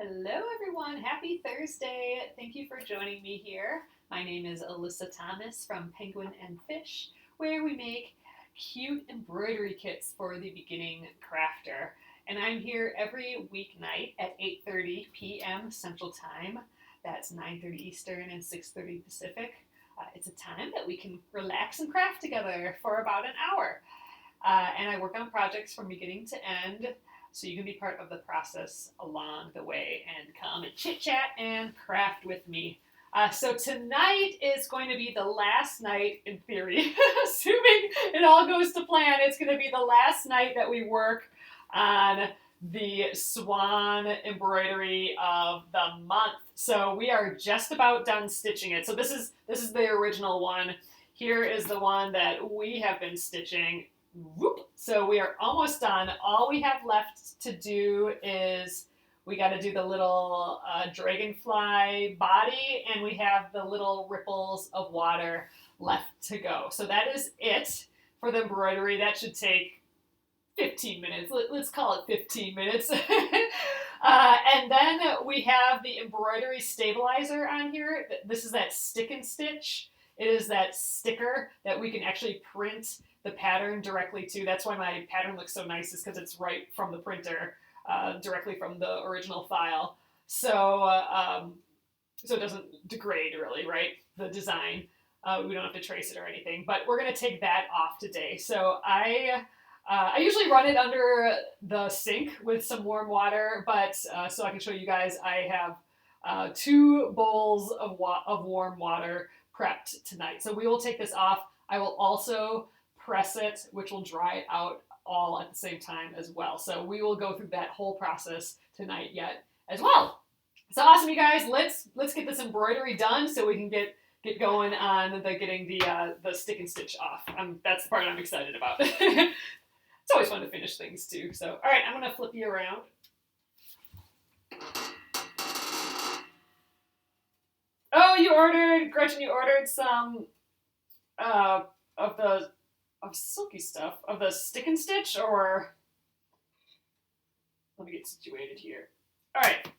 Hello everyone, happy Thursday. Thank you for joining me here. My name is Alyssa Thomas from Penguin and Fish, where we make cute embroidery kits for the beginning crafter. And I'm here every weeknight at 8:30 p.m. Central Time. That's 9:30 Eastern and 6:30 Pacific. It's a time that we can relax and craft together for about an hour. And I work on projects from beginning to end, so you can be part of the process along the way and come and chit chat and craft with me. So tonight is going to be the last night, in theory, assuming it all goes to plan. It's going to be the last night that we work on the Swan Embroidery of the Month. So we are just about done stitching it. So this is the original one. Here is the one that we have been stitching. Whoop. So we are almost done. All we have left to do is we got to do the little dragonfly body, and we have the little ripples of water left to go. So that is it for the embroidery. That should take 15 minutes. Let's call it 15 minutes. And then we have the embroidery stabilizer on here. This is that stick and stitch. It is that sticker that we can actually print the pattern directly to. That's why my pattern looks so nice, is because it's right from the printer, directly from the original file. So so it doesn't degrade really, right? The design. We don't have to trace it or anything, but we're gonna take that off today. So I usually run it under the sink with some warm water, but so I can show you guys, I have 2 bowls of warm water prepped tonight. So we will take this off. I will also press it, which will dry it out all at the same time as well. So we will go through that whole process tonight yet as well. So awesome, you guys. Let's get this embroidery done so we can get going on getting the stick and stitch off. That's the part I'm excited about. It's always fun to finish things too. So all right, I'm gonna flip you around. Oh, Gretchen, you ordered some of silky stuff, of the stick and stitch, or let me get situated here. All right.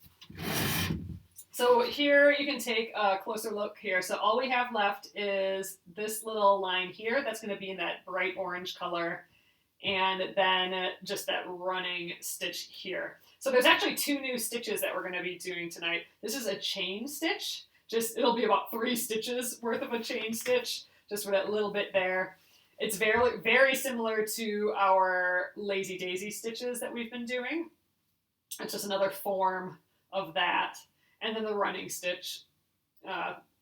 So here you can take a closer look here. So all we have left is this little line here. That's going to be in that bright orange color, and then just that running stitch here. So there's actually 2 new stitches that we're going to be doing tonight. This is a chain stitch. It'll be about 3 stitches worth of a chain stitch, just for that little bit there. It's very, very similar to our Lazy Daisy stitches that we've been doing. It's just another form of that. And then the running stitch,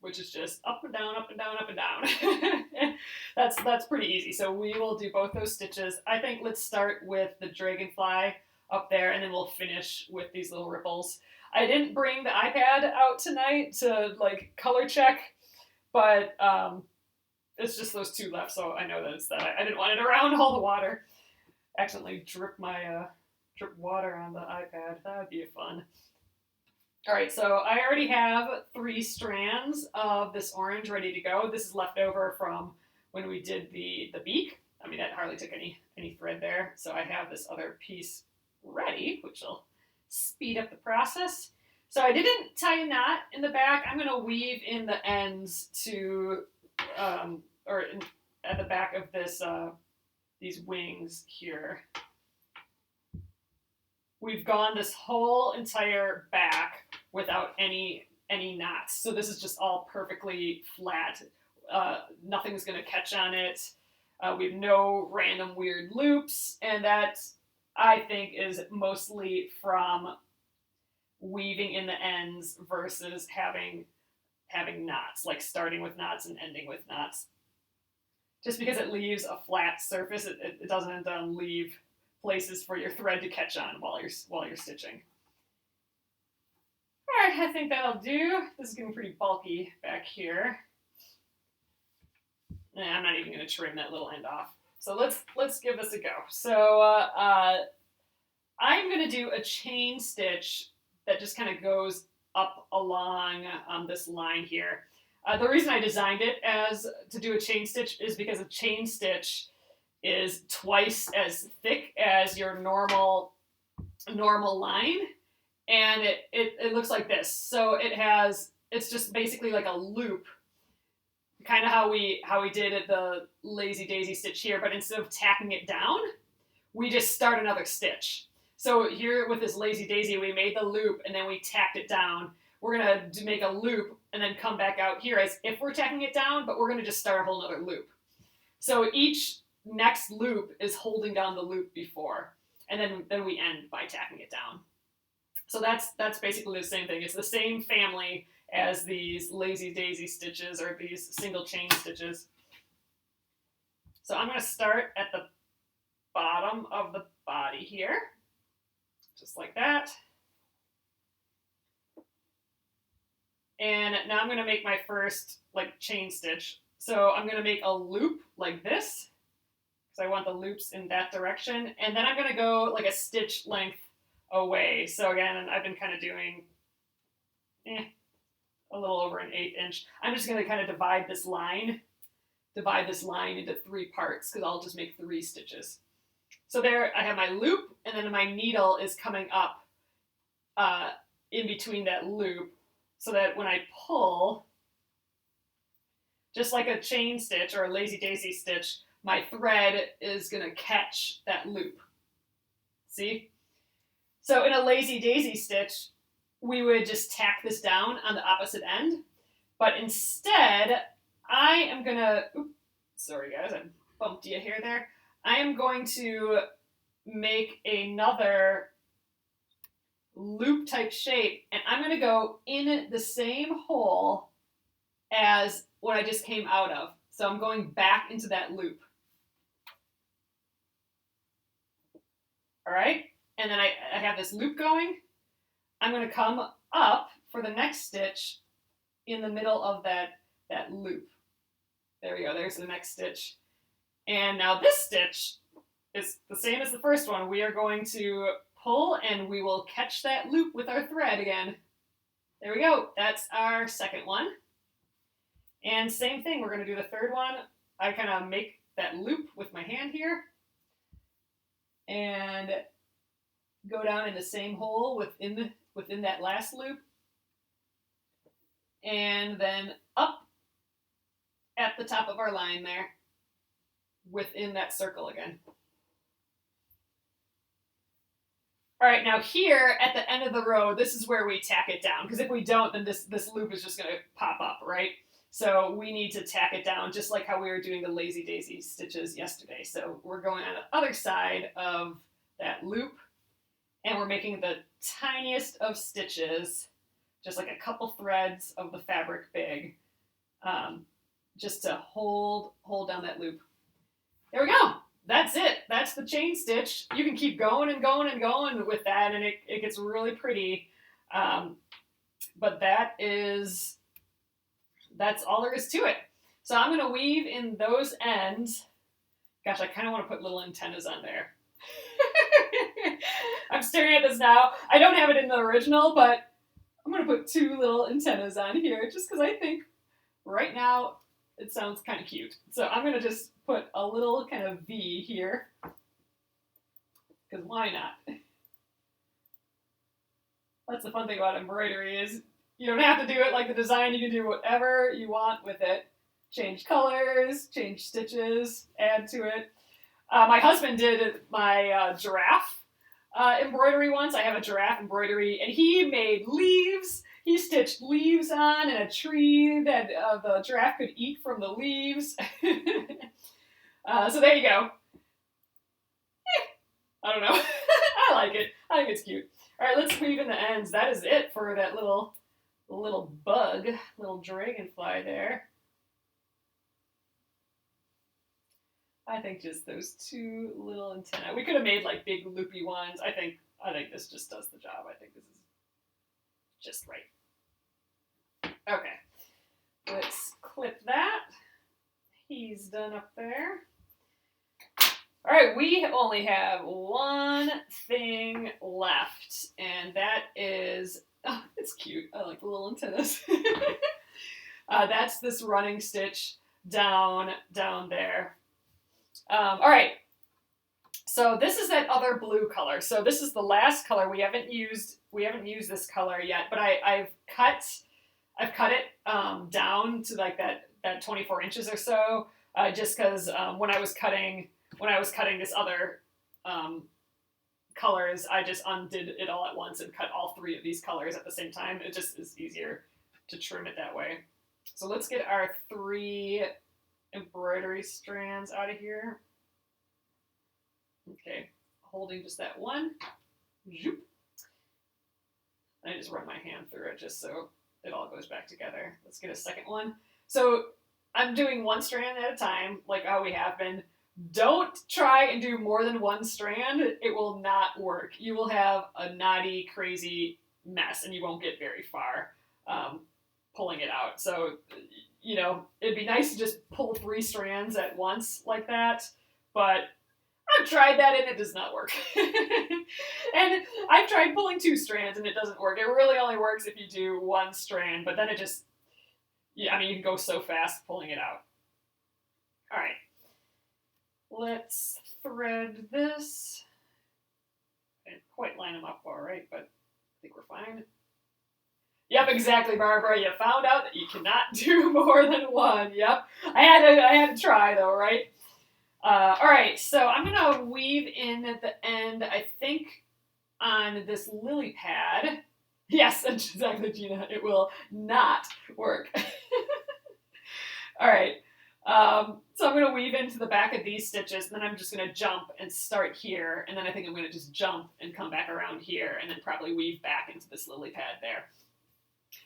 which is just up and down, up and down, up and down. That's pretty easy. So we will do both those stitches. I think let's start with the dragonfly up there, and then we'll finish with these little ripples. I didn't bring the iPad out tonight to color check, but it's just those 2 left, so I know that it's that. I didn't want it around all the water. Accidentally drip water on the iPad. That would be fun. All right, so I already have 3 strands of this orange ready to go. This is left over from when we did the beak. I mean, that hardly took any thread there. So I have this other piece ready, which will speed up the process. So I didn't tie a knot in the back. I'm going to weave in the ends to at the back of this these wings here. We've gone this whole entire back without any knots. So this is just all perfectly flat. Nothing's going to catch on it. We have no random weird loops, and that, I think, is mostly from weaving in the ends versus having knots, like starting with knots and ending with knots. Just because it leaves a flat surface, it doesn't leave places for your thread to catch on while you're stitching. All right, I think that'll do. This is getting pretty bulky back here. I'm not even going to trim that little end off. So let's give this a go. So I'm going to do a chain stitch that just kind of goes up along this line here. The reason I designed it as to do a chain stitch is because a chain stitch is twice as thick as your normal line, and it looks like this. So it's just basically like a loop, kind of how we did at the lazy daisy stitch here, but instead of tacking it down, we just start another stitch. So here with this lazy daisy, we made the loop and then we tacked it down. We're gonna make a loop and then come back out here as if we're tacking it down, but we're gonna just start a whole nother loop. So each next loop is holding down the loop before, and then we end by tacking it down. So that's basically the same thing. It's the same family as these lazy daisy stitches or these single chain stitches. So I'm going to start at the bottom of the body here, just like that. And now I'm going to make my first like chain stitch. So I'm going to make a loop like this, because I want the loops in that direction. And then I'm going to go like a stitch length away. So again, I've been kind of doing a little over an 1/8 inch. I'm just going to kind of divide this line into 3 parts, because I'll just make 3 stitches. So there I have my loop, and then my needle is coming up in between that loop, so that when I pull, just like a chain stitch or a lazy daisy stitch, my thread is going to catch that loop. See? So in a lazy daisy stitch, we would just tack this down on the opposite end, but instead I am going to, sorry guys, I bumped you here there. I am going to make another loop type shape, and I'm going to go in the same hole as what I just came out of. So I'm going back into that loop. All right, and then I have this loop going. I'm going to come up for the next stitch in the middle of that loop. There we go, there's the next stitch. And now this stitch is the same as the first one. We are going to pull and we will catch that loop with our thread again. There we go, that's our second one. And same thing, we're going to do the third one. I kind of make that loop with my hand here and go down in the same hole within that last loop, and then up at the top of our line there within that circle again. All right, now here at the end of the row, this is where we tack it down, because if we don't, then this loop is just going to pop up, right? So we need to tack it down just like how we were doing the lazy daisy stitches yesterday. So we're going on the other side of that loop, and we're making the tiniest of stitches, just like a couple threads of the fabric big, just to hold down that loop. There we go. That's it. That's the chain stitch. You can keep going and going and going with that, and it gets really pretty. But that's all there is to it. So I'm going to weave in those ends. Gosh, I kind of want to put little antennas on there. I'm staring at this now. I don't have it in the original, but I'm going to put 2 little antennas on here just because I think right now it sounds kind of cute. So I'm going to just put a little kind of V here, because why not? That's the fun thing about embroidery, is you don't have to do it like the design. You can do whatever you want with it. Change colors, change stitches, add to it. My husband did my giraffe embroidery once. I have a giraffe embroidery, and he made leaves. He stitched leaves on and a tree that the giraffe could eat from the leaves. So there you go. I don't know. I like it. I think it's cute. All right, let's weave in the ends. That is it for that little bug, little dragonfly there. I think just those 2 little antennae. We could have made like big loopy ones. I think this just does the job. I think this is just right. Okay, let's clip that. He's done up there. All right, we only have one thing left, and that is, oh, it's cute. I like the little antennas. That's this running stitch down there. All right, So this is that other blue color. So this is the last color. We haven't used this color yet, but I've cut it down to like that 24 inches or so, just because when I was cutting this other colors, I just undid it all at once and cut all 3 of these colors at the same time. It just is easier to trim it that way. So let's get our 3 embroidery strands out of here. Okay, holding just that one. I just run my hand through it just so it all goes back together. Let's get a second one. So I'm doing 1 strand at a time, like how we have been. Don't try and do more than 1 strand. It will not work. You will have a knotty, crazy mess, and you won't get very far pulling it out. So, you know, it'd be nice to just pull 3 strands at once like that, but I've tried that and it does not work. And I've tried pulling 2 strands and it doesn't work. It really only works if you do 1 strand, but then it just, yeah, I mean, you can go so fast pulling it out. All right, let's thread this. I didn't quite line them up all right, but I think we're fine. Yep, exactly, Barbara. You found out that you cannot do more than 1. Yep, I had to try though, right? All right, so I'm gonna weave in at the end, I think, on this lily pad. Yes, exactly, Gina. It will not work. All right, so I'm gonna weave into the back of these stitches, and then I'm just gonna jump and start here, and then I think I'm gonna just jump and come back around here, and then probably weave back into this lily pad there.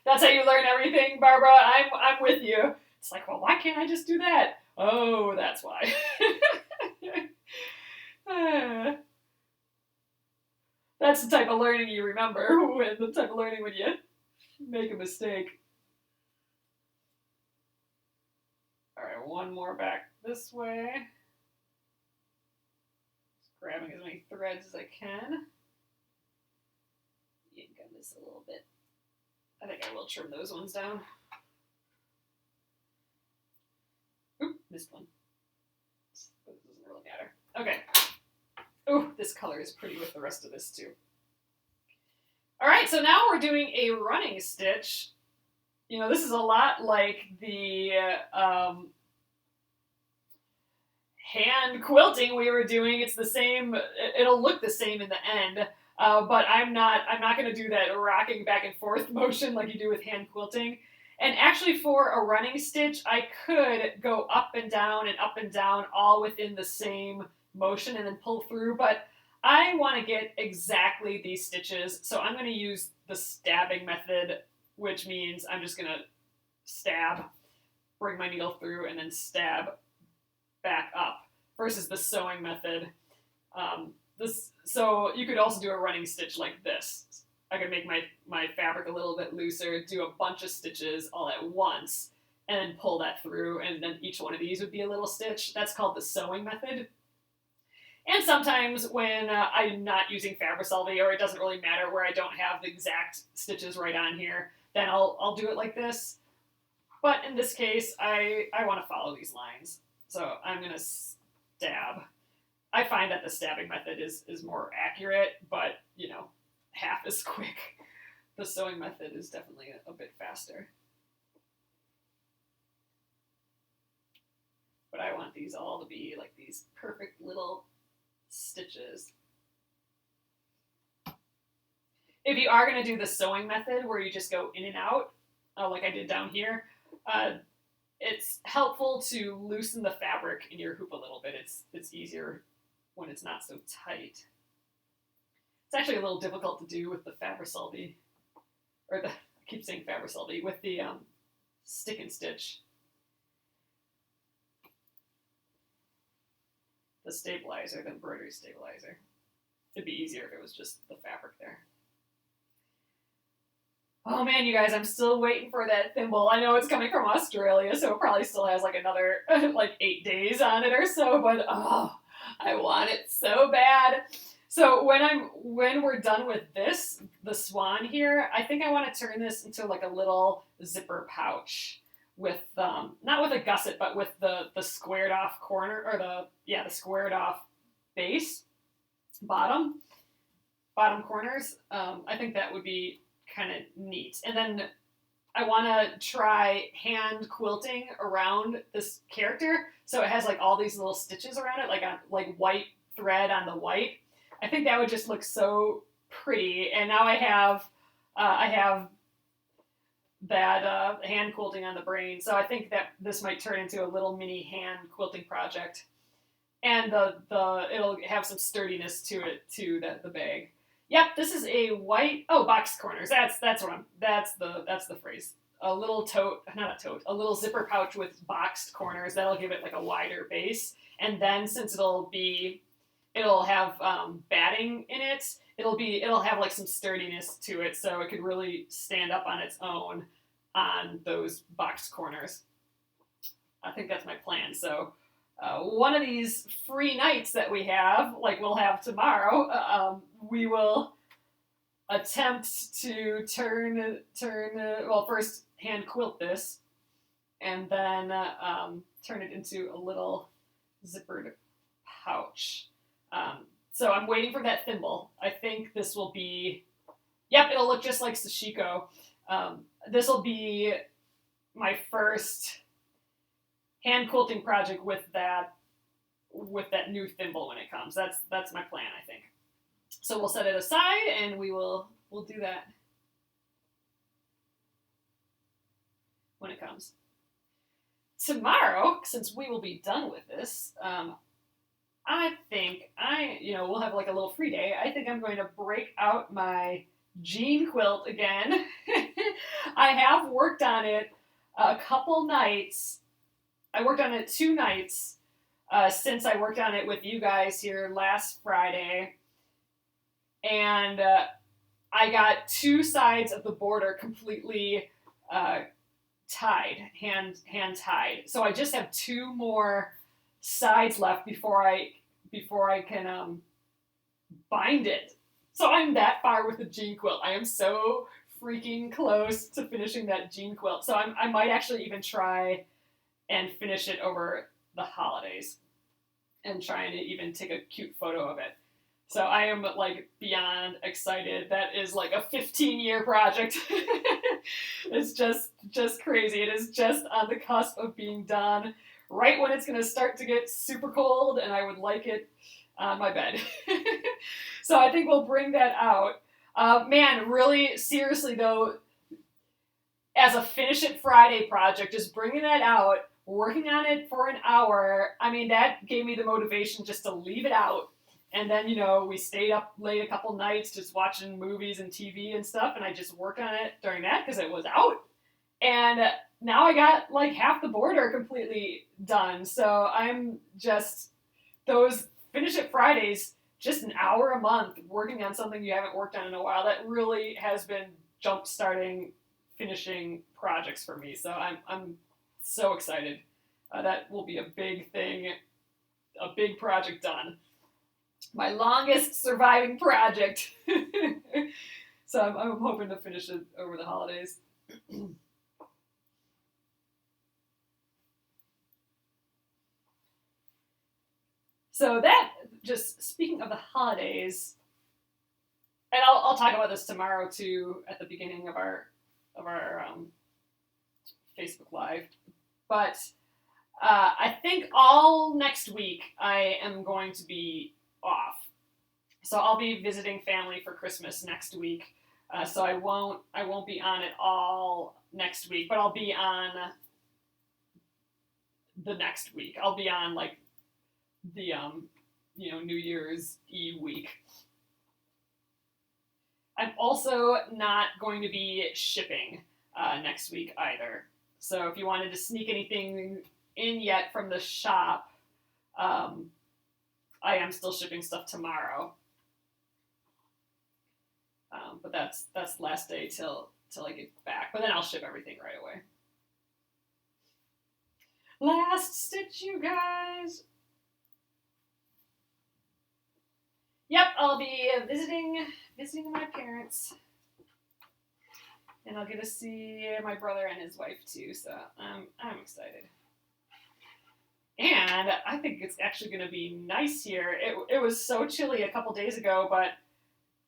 That's how you learn everything, Barbara. I'm with you. It's like, well, why can't I just do that? Oh, that's why. That's the type of learning you remember, and the type of learning when you make a mistake. All right, 1 more back this way. Just grabbing as many threads as I can. Yank on this a little bit. I think I will trim those ones down. Oop, missed one. But it doesn't really matter. Okay. Oh, this color is pretty with the rest of this too. All right, so now we're doing a running stitch. You know, this is a lot like the hand quilting we were doing. It's the same. It'll look the same in the end, but I'm not going to do that rocking back and forth motion like you do with hand quilting. And actually, for a running stitch, I could go up and down all within the same motion and then pull through, but I want to get exactly these stitches, so I'm going to use the stabbing method, which means I'm just going to stab, bring my needle through, and then stab back up, versus the sewing method. So you could also do a running stitch like this. I could make my fabric a little bit looser, do a bunch of stitches all at once, and then pull that through, and then each one of these would be a little stitch. That's called the sewing method. And sometimes when I'm not using Fabri-Solvay, or it doesn't really matter where I don't have the exact stitches right on here, then I'll do it like this. But in this case, I want to follow these lines. So I'm going to stab. I find that the stabbing method is more accurate, but, you know, half as quick. The sewing method is definitely a bit faster. But I want these all to be like these perfect little stitches. If you are going to do the sewing method where you just go in and out, like I did down here, it's helpful to loosen the fabric in your hoop a little bit. It's easier when it's not so tight. It's actually a little difficult to do with the Fabri-Solvay, or I keep saying Fabri-Solvay, with the stick and stitch. The stabilizer, the embroidery stabilizer. It'd be easier if it was just the fabric there. Oh man, you guys, I'm still waiting for that thimble. I know it's coming from Australia, so it probably still has like another like 8 days on it or so, but oh, I want it so bad. So when we're done with this, the swan here, I think I want to turn this into like a little zipper pouch with not with a gusset, but with the squared off corner, or the squared off base. bottom corners. I think that would be kind of neat. And then I want to try hand quilting around this character, so it has like all these little stitches around it, like white thread on the white. I think that would just look so pretty. And now I have that hand quilting on the brain, so I think that this might turn into a little mini hand quilting project. And the it'll have some sturdiness to it too. The bag. Yep, this is a white. Oh, box corners. That's the phrase. A little tote, not a tote, a little zipper pouch with boxed corners. That'll give it like a wider base. And then since it'll have batting in it, it'll have like some sturdiness to it, so it could really stand up on its own on those boxed corners. I think that's my plan. So one of these free nights that we have, like we'll have tomorrow, we will attempt to well, first hand quilt this, and then turn it into a little zippered pouch. So I'm waiting for that thimble. I think this will be, yep, it'll look just like Sashiko. This will be my first hand quilting project with that new thimble when it comes. That's my plan, I think. So we'll set it aside and we'll do that when it comes. Tomorrow, since we will be done with this, I think we'll have like a little free day. I think I'm going to break out my jean quilt again. I have worked on it a couple nights. I worked on it 2 nights since I worked on it with you guys here last Friday. And I got 2 sides of the border completely tied, hand tied. So I just have 2 more sides left before I can bind it. So I'm that far with the jean quilt. I am so freaking close to finishing that jean quilt. So I might actually even try and finish it over the holidays and try and even take a cute photo of it. So I am like beyond excited. That is like a 15-year project. It's just crazy. It is just on the cusp of being done, right when it's going to start to get super cold, and I would like it on my bed. So I think we'll bring that out. Man, really seriously though, as a Finish It Friday project, just bringing that out, working on it for an hour, I mean, that gave me the motivation just to leave it out. And then, we stayed up late a couple nights just watching movies and TV and stuff, and I just worked on it during that because it was out. And now I got like half the border completely done. So I'm just, those Finish It Fridays, just an hour a month working on something you haven't worked on in a while, that really has been jump-starting finishing projects for me. So I'm so excited. That will be a big thing, a big project done. My longest surviving project. So I'm hoping to finish it over the holidays. So that, just speaking of the holidays, and I'll talk about this tomorrow too at the beginning of our Facebook Live, but I think all next week I am going to be off. So I'll be visiting family for Christmas next week. So I won't be on it all next week, but I'll be on the next week. I'll be on like the New Year's Eve week. I'm also not going to be shipping next week either. So if you wanted to sneak anything in yet from the shop, I am still shipping stuff tomorrow. But that's the last day till I get back. But then I'll ship everything right away. Last stitch, you guys. Yep, I'll be visiting my parents. And I'll get to see my brother and his wife too, so I'm excited. And I think it's actually going to be nice here. It was so chilly a couple days ago, but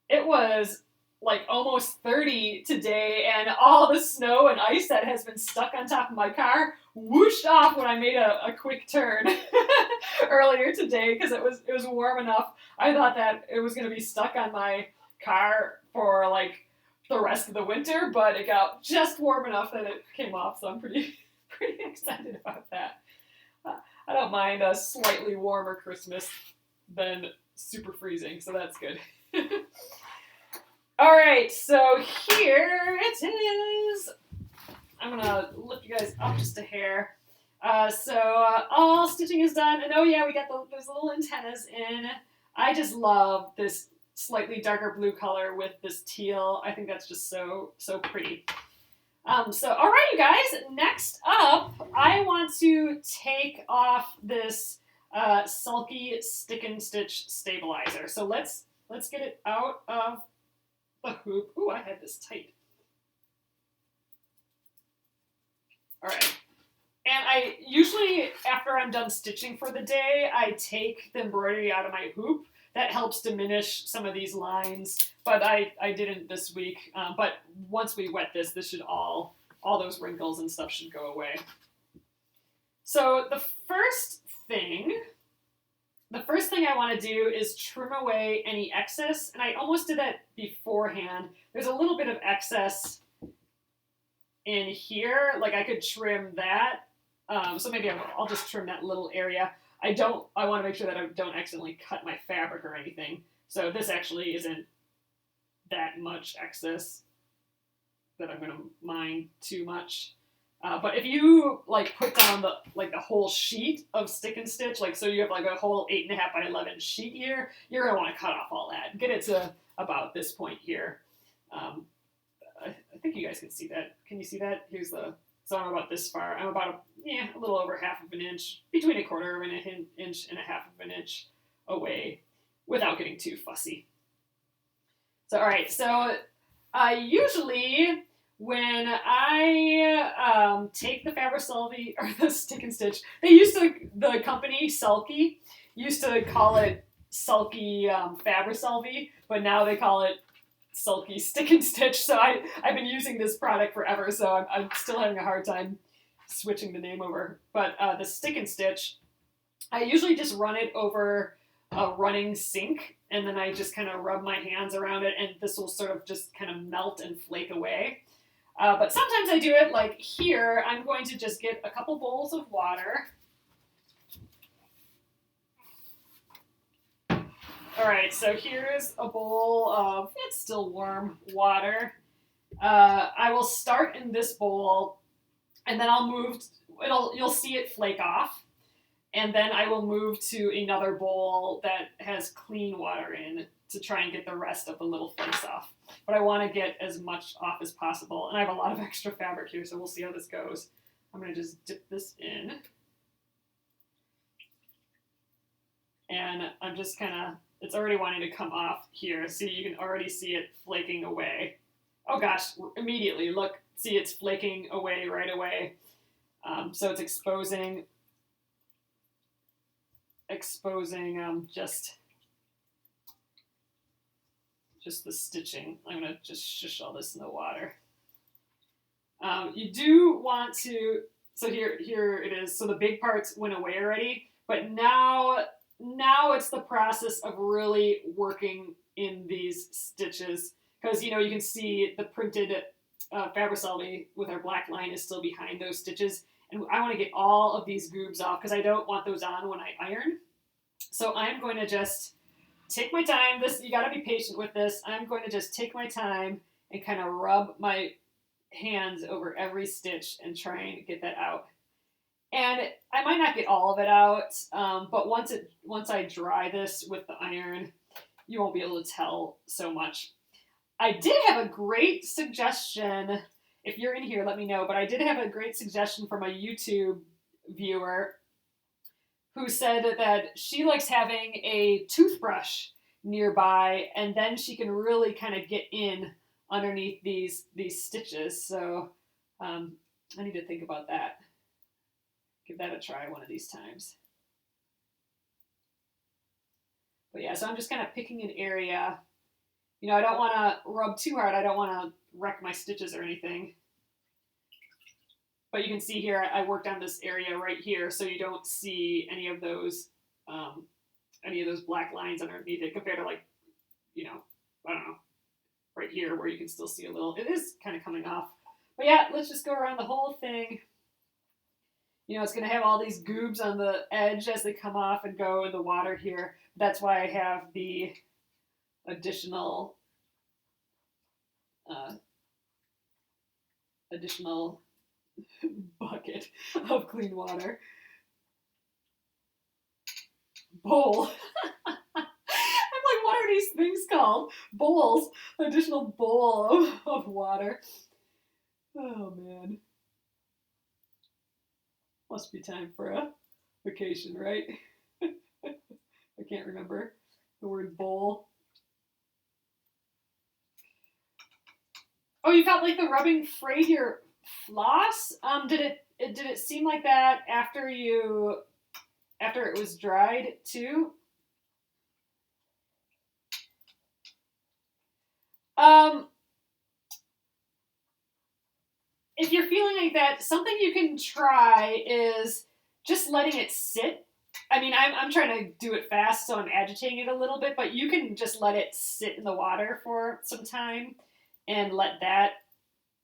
it was like almost 30 today, and all the snow and ice that has been stuck on top of my car whooshed off when I made a quick turn earlier today because it was warm enough. I thought that it was going to be stuck on my car for like the rest of the winter, but it got just warm enough that it came off, so I'm pretty pretty excited about that. I don't mind a slightly warmer Christmas than super freezing, so that's good. All right, so here it is. I'm gonna lift you guys up just a hair. All stitching is done, and oh yeah, we got those little antennas in. I just love this slightly darker blue color with this teal. I think that's just so pretty. All right, you guys. Next up, I want to take off this sulky stick and stitch stabilizer. So let's get it out of the hoop. Ooh, I had this tight. All right. And I usually, after I'm done stitching for the day, I take the embroidery out of my hoop. That helps diminish some of these lines, but I didn't this week. But once we wet this should all those wrinkles and stuff should go away. So the first thing I want to do is trim away any excess, and I almost did that beforehand. There's a little bit of excess in here, like I could trim that. So maybe I'll just trim that little area. I want to make sure that I don't accidentally cut my fabric or anything. So this actually isn't that much excess that I'm going to mind too much. But if you like put down the whole sheet of stick and stitch, like so you have like a whole 8.5 by 11 sheet here, you're going to want to cut off all that. Get it to about this point here. I think you guys can see that. Can you see that? So I'm about this far. I'm about a little over half of an inch, between 1/4 of an inch and 1/2 of an inch away, without getting too fussy. So all right. So usually when I take the Fabricelli or the stick and stitch, the company Sulky used to call it Sulky Fabricelli, but now they call it Sulky stick and stitch. So I've been using this product forever, so I'm still having a hard time switching the name over. But the stick and stitch, I usually just run it over a running sink, and then I just kind of rub my hands around it, and this will sort of just kind of melt and flake away. But sometimes I do it like here. I'm going to just get a couple bowls of water. All right, so here's a bowl of, it's still warm, water. I will start in this bowl, and then I'll move, you'll see it flake off, and then I will move to another bowl that has clean water in to try and get the rest of the little flakes off. But I want to get as much off as possible, and I have a lot of extra fabric here, so we'll see how this goes. I'm going to just dip this in, and I'm just kind of, it's already wanting to come off here. See, you can already see it flaking away. Oh gosh, immediately, look, see it's flaking away right away. So it's exposing just the stitching. I'm gonna just shush all this in the water. You do want to, so here it is. So the big parts went away already, but now it's the process of really working in these stitches, because you can see the printed Fabricelli with our black line is still behind those stitches, and I want to get all of these goobs off because I don't want those on when I iron. So I'm going to just take my time. You got to be patient with this. I'm going to just take my time and kind of rub my hands over every stitch and try and get that out. And I might not get all of it out, but once I dry this with the iron, you won't be able to tell so much. I did have a great suggestion. If you're in here, let me know. But I did have a great suggestion from a YouTube viewer who said that she likes having a toothbrush nearby, and then she can really kind of get in underneath these stitches. So I need to think about that. give that a try one of these times. But yeah, so I'm just kind of picking an area. You know, I don't want to rub too hard. I don't want to wreck my stitches or anything. But you can see here, I worked on this area right here, so you don't see any of those black lines underneath it compared to, like, you know, I don't know, right here where you can still see a little. It is kind of coming off. But yeah, let's just go around the whole thing. You know, it's going to have all these goobs on the edge as they come off and go in the water here. That's why I have the additional bucket of clean water. Bowl. I'm like, what are these things called? Bowls. Additional bowl of water. Oh, man. Must be time for a vacation, right? I can't remember the word bowl. Oh, you felt like the rubbing frayed your floss? Did it seem like that after it was dried too? If you're feeling like that, something you can try is just letting it sit. I mean, I'm trying to do it fast, so I'm agitating it a little bit, but you can just let it sit in the water for some time and let that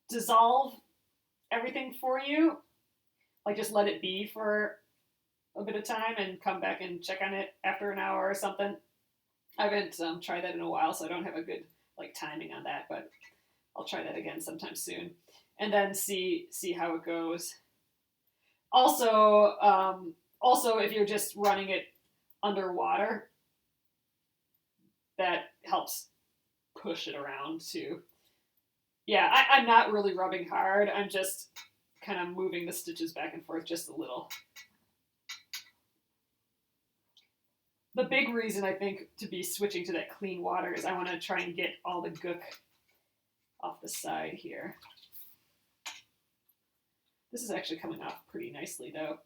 dissolve everything for you. Like, just let it be for a bit of time and come back and check on it after an hour or something. I haven't tried that in a while, so I don't have a good timing on that, but I'll try that again sometime soon, and then see how it goes. Also, if you're just running it underwater, that helps push it around too. Yeah, I'm not really rubbing hard. I'm just kind of moving the stitches back and forth just a little. The big reason I think to be switching to that clean water is I want to try and get all the gook off the side here. This is actually coming off pretty nicely though.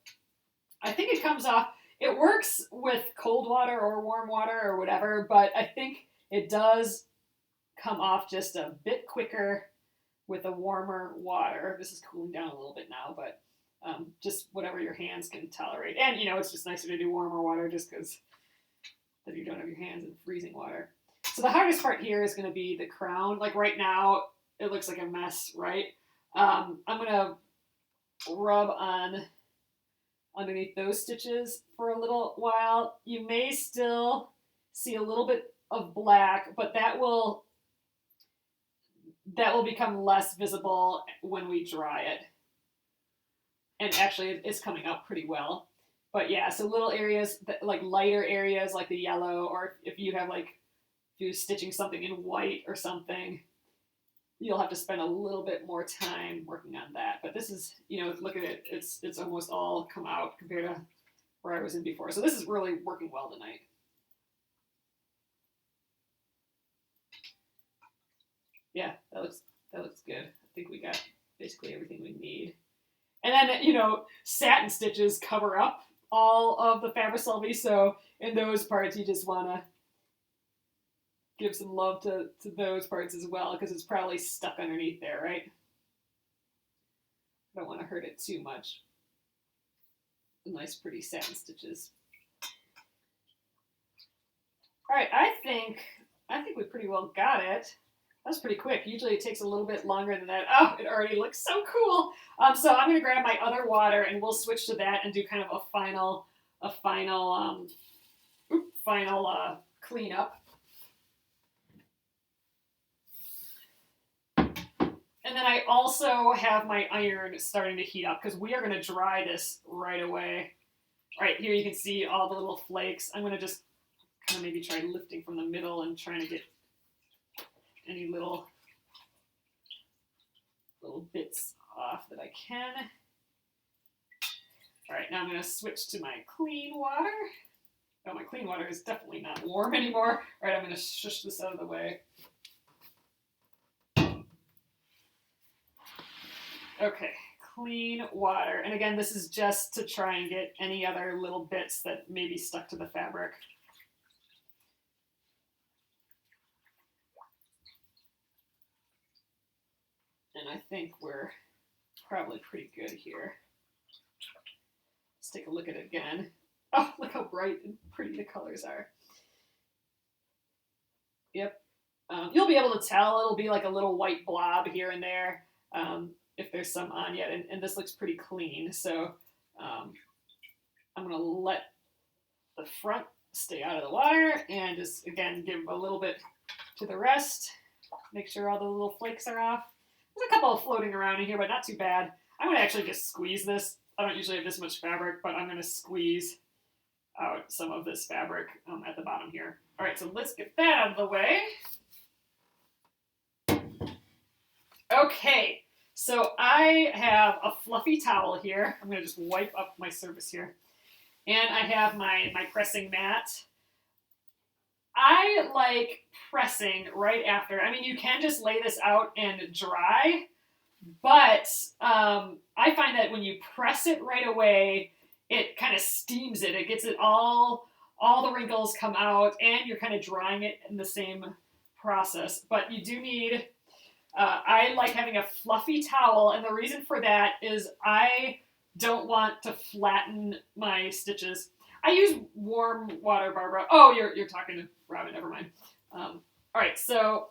I think it comes off, it works with cold water or warm water or whatever, but I think it does come off just a bit quicker with a warmer water. This is cooling down a little bit now, but just whatever your hands can tolerate. And, you know, it's just nicer to do warmer water just because then you don't have your hands in freezing water. So the hardest part here is going to be the crown. Like right now, it looks like a mess, right? I'm going to rub on underneath those stitches for a little while. You may still see a little bit of black, but that will become less visible when we dry it. And actually, it's coming out pretty well. But yeah, so little areas, like lighter areas like the yellow, or if you're stitching something in white or something, you'll have to spend a little bit more time working on that. But this is, you know, look at it, it's almost all come out compared to where I was in before. So this is really working well tonight. Yeah, that looks good. I think we got basically everything we need. And then, you know, satin stitches cover up all of the Fabricelli, so in those parts you just want to give some love to those parts as well, because it's probably stuck underneath there, right? I don't want to hurt it too much. Nice pretty satin stitches. All right, I think we pretty well got it. That was pretty quick. Usually it takes a little bit longer than that. Oh, it already looks so cool. So I'm going to grab my other water and we'll switch to that and do kind of a final cleanup. And then I also have my iron starting to heat up because we are going to dry this right away. Right here you can see all the little flakes. I'm going to just kind of maybe try lifting from the middle and trying to get any little bits off that I can. All right, now I'm going to switch to my clean water. Oh, my clean water is definitely not warm anymore. All right, I'm going to shush this out of the way. Okay, clean water. And again, this is just to try and get any other little bits that may be stuck to the fabric. And I think we're probably pretty good here. Let's take a look at it again. Oh, look how bright and pretty the colors are. Yep. You'll be able to tell. It'll be like a little white blob here and there if there's some on yet. And this looks pretty clean. So I'm going to let the front stay out of the water and just, again, give a little bit to the rest. Make sure all the little flakes are off. There's a couple floating around in here, but not too bad. I'm going to actually just squeeze this. I don't usually have this much fabric, but I'm going to squeeze out some of this fabric at the bottom here. All right, so let's get that out of the way. Okay, so I have a fluffy towel here. I'm going to just wipe up my surface here. And I have my pressing mat. I like pressing right after. I mean, you can just lay this out and dry, but I find that when you press it right away, it kind of steams it. It gets it all the wrinkles come out, and you're kind of drying it in the same process. But you do need, I like having a fluffy towel, and the reason for that is I don't want to flatten my stitches. I use warm water, Barbara. Oh, you're talking to Robin, never mind. All right, so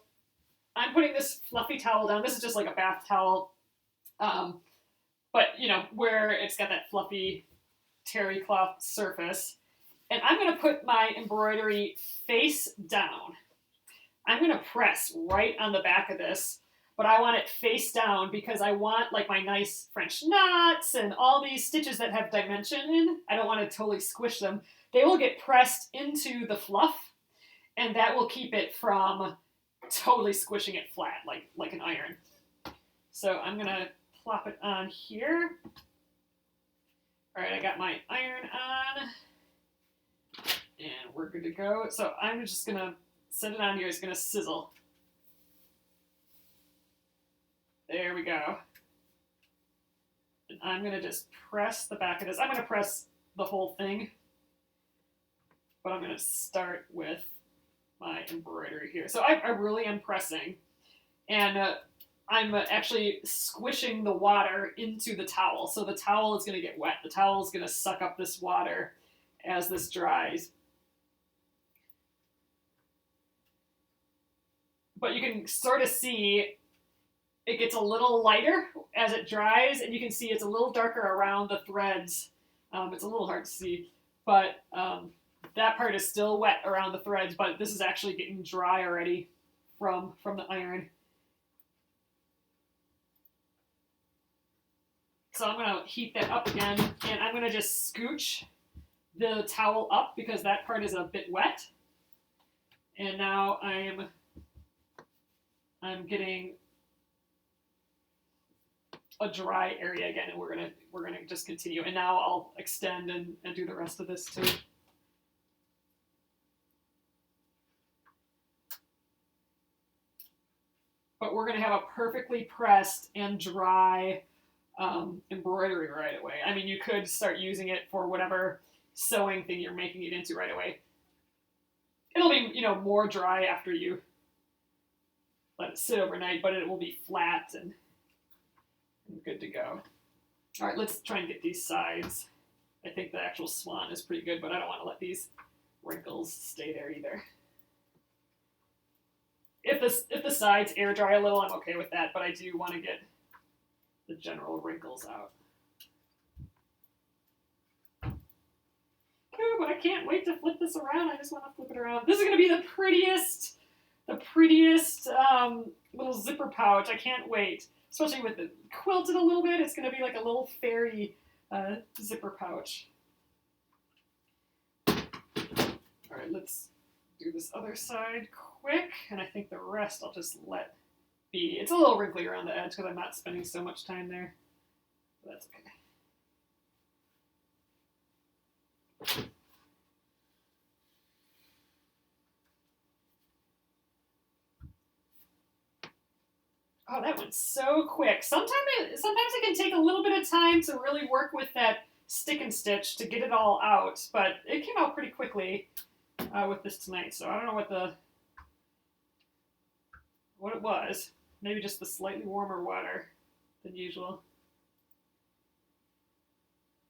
I'm putting this fluffy towel down. This is just like a bath towel, but you know, where it's got that fluffy terry cloth surface. And I'm gonna put my embroidery face down. I'm gonna press right on the back of this, but I want it face down because I want like my nice French knots and all these stitches that have dimension in. I don't want to totally squish them. They will get pressed into the fluff, and that will keep it from totally squishing it flat like an iron. So I'm gonna plop it on here. All right, I got my iron on, and we're good to go. So I'm just gonna set it on here. It's gonna sizzle. There we go. And I'm going to just press the back of this. I'm going to press the whole thing, but I'm going to start with my embroidery here. So I really am pressing, and I'm actually squishing the water into the towel. So the towel is going to get wet. The towel is going to suck up this water as this dries. But you can sort of see it gets a little lighter as it dries, and you can see it's a little darker around the threads. It's a little hard to see, but that part is still wet around the threads, but this is actually getting dry already from the iron. So I'm going to heat that up again, and I'm going to just scooch the towel up because that part is a bit wet. And now I'm getting a dry area again, and we're gonna just continue. And now I'll extend and do the rest of this too. But we're gonna have a perfectly pressed and dry embroidery right away. I mean, you could start using it for whatever sewing thing you're making it into right away. It'll be, you know, more dry after you let it sit overnight, but it will be flat and good to go. All right, let's try and get these sides. I think the actual swan is pretty good, but I don't want to let these wrinkles stay there either. If the sides air dry a little, I'm okay with that, but I do want to get the general wrinkles out. Oh, but I can't wait to flip this around. I just want to flip it around. This is going to be the prettiest little zipper pouch. I can't wait. Especially with it quilted a little bit, it's going to be like a little fairy zipper pouch. All right, let's do this other side quick, and I think the rest I'll just let be. It's a little wrinkly around the edge because I'm not spending so much time there. But that's okay. Oh, that went so quick. Sometimes it can take a little bit of time to really work with that stick and stitch to get it all out, but it came out pretty quickly with this tonight. So I don't know what it was. Maybe just the slightly warmer water than usual.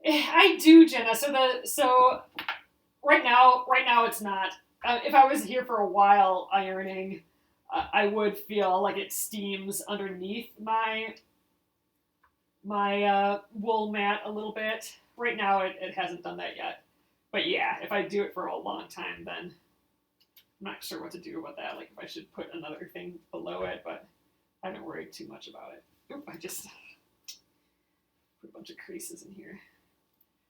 I do, Jenna. So right now it's not. If I was here for a while ironing, I would feel like it steams underneath my wool mat a little bit. Right now, it hasn't done that yet. But yeah, if I do it for a long time, then I'm not sure what to do about that. Like if I should put another thing below it, but I don't worry too much about it. Oop, I just put a bunch of creases in here.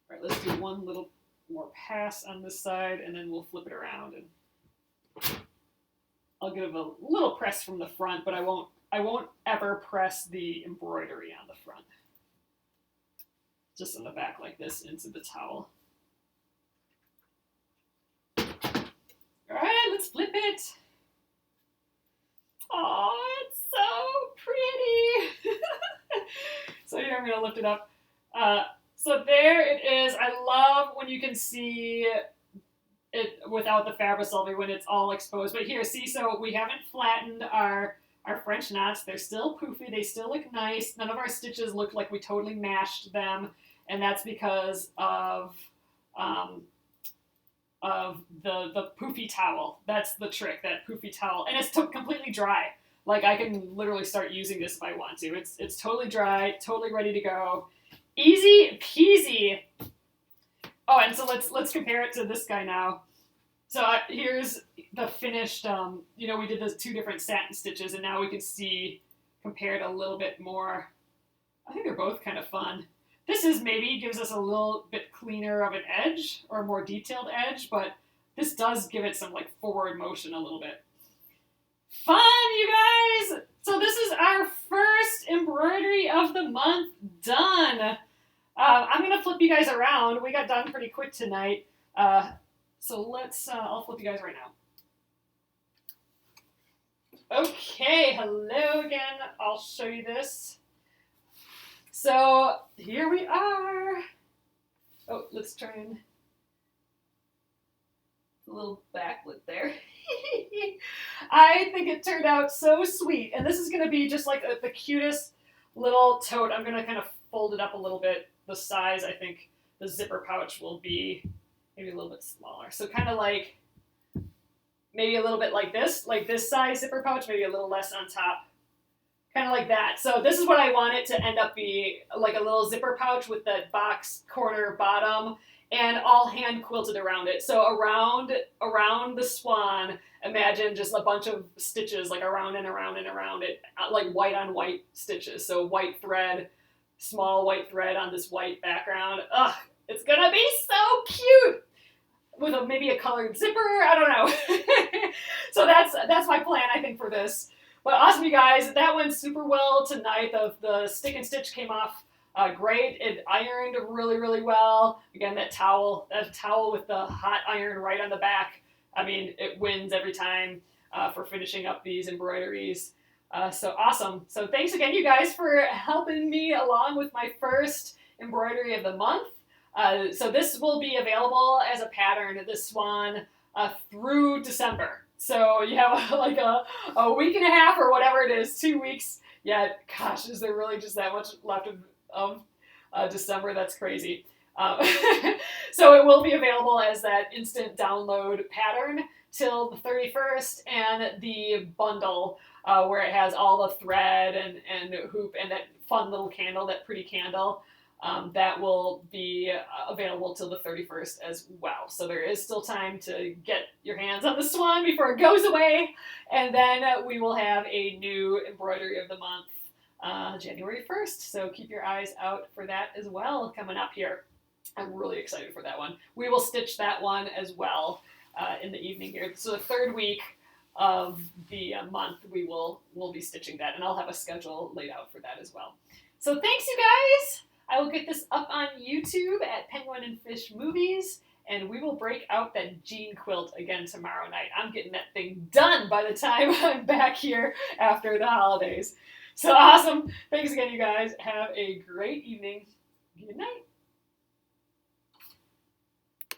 All right, let's do one little more pass on this side, and then we'll flip it around, and I'll give a little press from the front, but I won't ever press the embroidery on the front. Just in the back like this into the towel. All right, let's flip it. Oh, it's so pretty. So here I'm gonna lift it up. So there it is. I love when you can see it without the Fabri-Solvay when it's all exposed. But here, see, so we haven't flattened our French knots. They're still poofy. They still look nice. None of our stitches look like we totally mashed them. And that's because of the poofy towel. That's the trick, that poofy towel. And it's completely dry. Like I can literally start using this if I want to. It's totally dry, totally ready to go. Easy peasy. Oh, and so let's compare it to this guy now. So here's the finished, we did those two different satin stitches, and now we can see compared a little bit more. I think they're both kind of fun. This maybe gives us a little bit cleaner of an edge, or a more detailed edge, but this does give it some like forward motion a little bit. Fun, you guys! So this is our first embroidery of the month done. I'm going to flip you guys around. We got done pretty quick tonight. So I'll flip you guys right now. Okay, hello again. I'll show you this. So here we are. Oh, let's try and a little backlit there. I think it turned out so sweet. And this is going to be just like the cutest little tote. I'm going to kind of fold it up a little bit. The size, I think the zipper pouch will be maybe a little bit smaller. So kind of like maybe a little bit like this size zipper pouch, maybe a little less on top. Kind of like that. So this is what I want it to end up be, like a little zipper pouch with that box corner bottom and all hand quilted around it. So around the swan, imagine just a bunch of stitches like around and around and around it, like white on white stitches. So white thread, small white thread on this white background. Ugh, it's gonna be so cute with maybe a colored zipper. I don't know. So that's my plan, I think, for this. But awesome, you guys. That went super well tonight. The stick and stitch came off great. It ironed really, really well. Again, that towel with the hot iron right on the back. I mean, it wins every time for finishing up these embroideries. So awesome. So thanks again, you guys, for helping me along with my first embroidery of the month. So this will be available as a pattern, this swan, through December. So you have like a week and a half or whatever it is, 2 weeks. Yeah, gosh, is there really just that much left of December? That's crazy. So it will be available as that instant download pattern till the 31st, and the bundle where it has all the thread and hoop and that fun little candle, that pretty candle. That will be available till the 31st as well. So there is still time to get your hands on the swan before it goes away. And then we will have a new embroidery of the month January 1st. So keep your eyes out for that as well coming up here. I'm really excited for that one. We will stitch that one as well in the evening here. So the third week of the month, we'll be stitching that. And I'll have a schedule laid out for that as well. So thanks, you guys. I will get this up on YouTube at Penguin and Fish Movies, and we will break out that jean quilt again tomorrow night. I'm getting that thing done by the time I'm back here after the holidays. So awesome. Thanks again, you guys. Have a great evening. Good night.